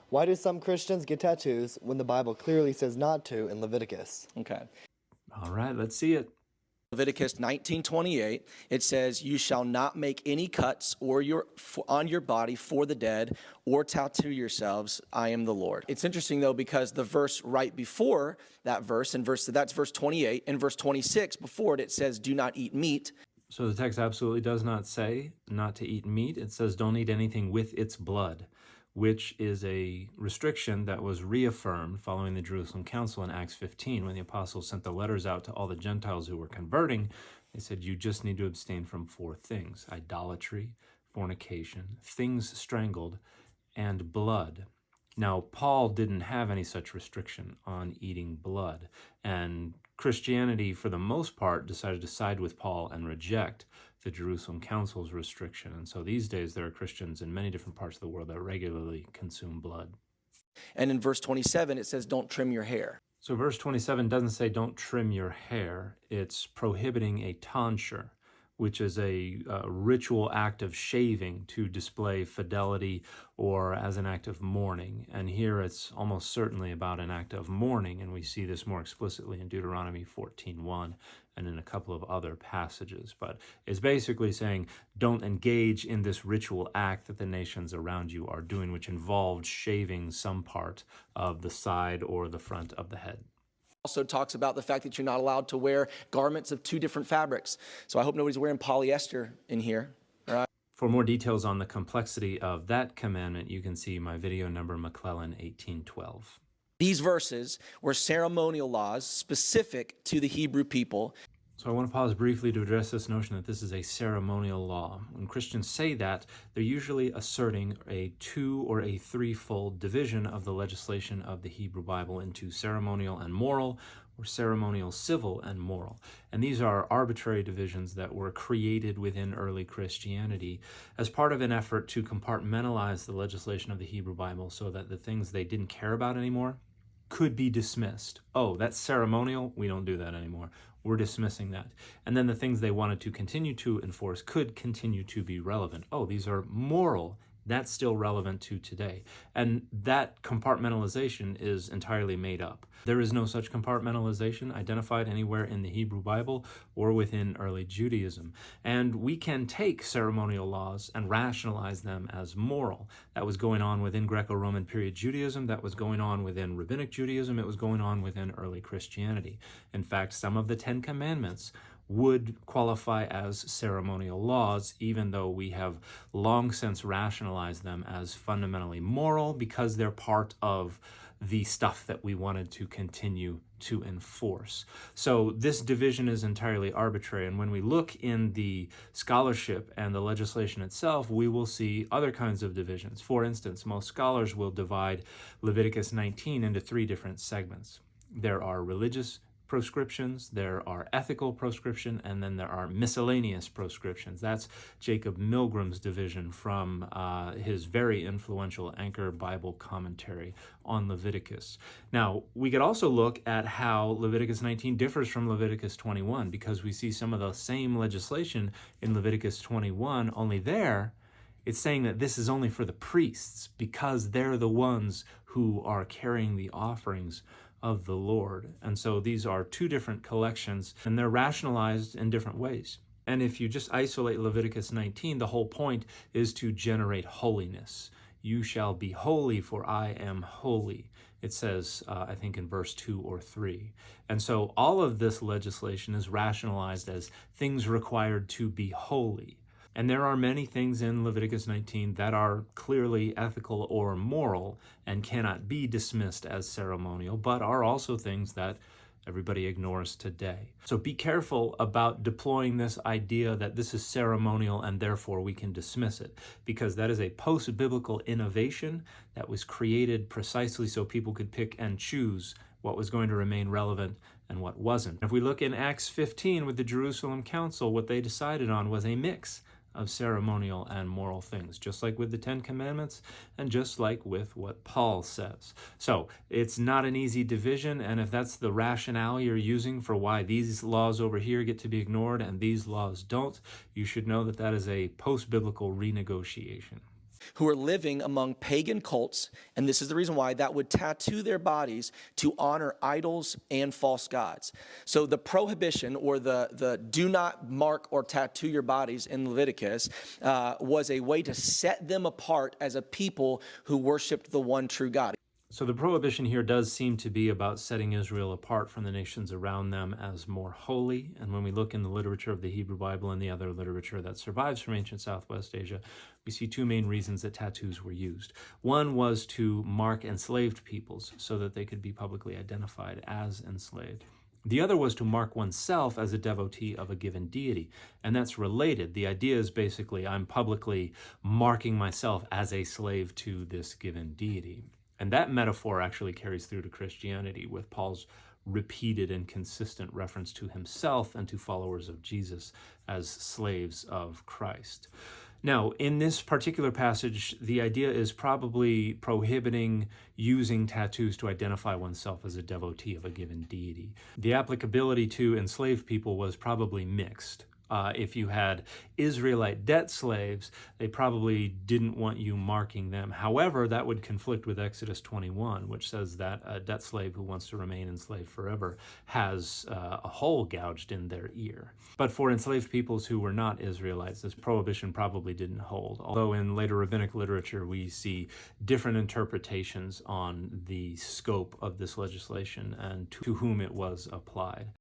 Why do some Christians get tattoos when the Bible clearly says not to in Leviticus? Okay. All right, let's see it. Leviticus 19:28, it says, "You shall not make any cuts on your body for the dead, or tattoo yourselves. I am the Lord." It's interesting though, because the verse right before that verse, that's verse 28, and verse 26 before it says, "Do not eat meat." So the text absolutely does not say not to eat meat. It says don't eat anything with its blood, which is a restriction that was reaffirmed following the Jerusalem Council in Acts 15 when the apostles sent the letters out to all the Gentiles who were converting. They said you just need to abstain from 4 things: idolatry, fornication, things strangled, and blood. Now, Paul didn't have any such restriction on eating blood, and Christianity, for the most part, decided to side with Paul and reject the Jerusalem Council's restriction. And so these days, there are Christians in many different parts of the world that regularly consume blood. And in verse 27, it says, "Don't trim your hair." So verse 27 doesn't say don't trim your hair. It's prohibiting a tonsure, which is a ritual act of shaving to display fidelity or as an act of mourning. And here it's almost certainly about an act of mourning, and we see this more explicitly in Deuteronomy 14:1 and in a couple of other passages. But it's basically saying don't engage in this ritual act that the nations around you are doing, which involved shaving some part of the side or the front of the head. Also talks about the fact that you're not allowed to wear garments of 2 different fabrics. So I hope nobody's wearing polyester in here. All right. For more details on the complexity of that commandment, you can see my video number McClellan 1812. These verses were ceremonial laws specific to the Hebrew people. So I want to pause briefly to address this notion that this is a ceremonial law. When Christians say that, they're usually asserting a 2 or a 3-fold division of the legislation of the Hebrew Bible into ceremonial and moral, or ceremonial, civil, and moral. And these are arbitrary divisions that were created within early Christianity as part of an effort to compartmentalize the legislation of the Hebrew Bible so that the things they didn't care about anymore could be dismissed. Oh, that's ceremonial. We don't do that anymore. We're dismissing that. And then the things they wanted to continue to enforce could continue to be relevant. Oh, these are moral. That's still relevant to today. And that compartmentalization is entirely made up. There is no such compartmentalization identified anywhere in the Hebrew Bible or within early Judaism. And we can take ceremonial laws and rationalize them as moral. That was going on within Greco-Roman period Judaism. That was going on within Rabbinic Judaism. It was going on within early Christianity. In fact, some of the 10 Commandments would qualify as ceremonial laws, even though we have long since rationalized them as fundamentally moral because they're part of the stuff that we wanted to continue to enforce. So this division is entirely arbitrary, and when we look in the scholarship and the legislation itself, we will see other kinds of divisions. For instance, most scholars will divide Leviticus 19 into 3 different segments. There are religious proscriptions, there are ethical proscription, and then there are miscellaneous proscriptions. That's Jacob Milgram's division from his very influential Anchor Bible commentary on Leviticus. Now, we could also look at how Leviticus 19 differs from Leviticus 21 because we see some of the same legislation in Leviticus 21, only there it's saying that this is only for the priests because they're the ones who are carrying the offerings of the Lord. And so these are 2 different collections, and they're rationalized in different ways. And if you just isolate Leviticus 19, the whole point is to generate holiness. You shall be holy, for I am holy. It says, I think in verse 2 or 3. And so all of this legislation is rationalized as things required to be holy. And there are many things in Leviticus 19 that are clearly ethical or moral and cannot be dismissed as ceremonial, but are also things that everybody ignores today. So be careful about deploying this idea that this is ceremonial and therefore we can dismiss it, because that is a post-biblical innovation that was created precisely so people could pick and choose what was going to remain relevant and what wasn't. If we look in Acts 15 with the Jerusalem Council, what they decided on was a mix of ceremonial and moral things, just like with the 10 Commandments and just like with what Paul says. So it's not an easy division, and if that's the rationale you're using for why these laws over here get to be ignored and these laws don't, you should know that that is a post-biblical renegotiation. who are living among pagan cults, and this is the reason why, that would tattoo their bodies to honor idols and false gods. So the prohibition, or the do not mark or tattoo your bodies in Leviticus, was a way to set them apart as a people who worshiped the one true God. So the prohibition here does seem to be about setting Israel apart from the nations around them as more holy. And when we look in the literature of the Hebrew Bible and the other literature that survives from ancient Southwest Asia, we see two main reasons that tattoos were used. One was to mark enslaved peoples so that they could be publicly identified as enslaved. The other was to mark oneself as a devotee of a given deity, and that's related. The idea is basically I'm publicly marking myself as a slave to this given deity. And that metaphor actually carries through to Christianity with Paul's repeated and consistent reference to himself and to followers of Jesus as slaves of Christ. Now, in this particular passage, the idea is probably prohibiting using tattoos to identify oneself as a devotee of a given deity. The applicability to enslaved people was probably mixed. If you had Israelite debt slaves, they probably didn't want you marking them. However, that would conflict with Exodus 21, which says that a debt slave who wants to remain enslaved forever has a hole gouged in their ear. But for enslaved peoples who were not Israelites, this prohibition probably didn't hold. Although in later rabbinic literature, we see different interpretations on the scope of this legislation and to whom it was applied.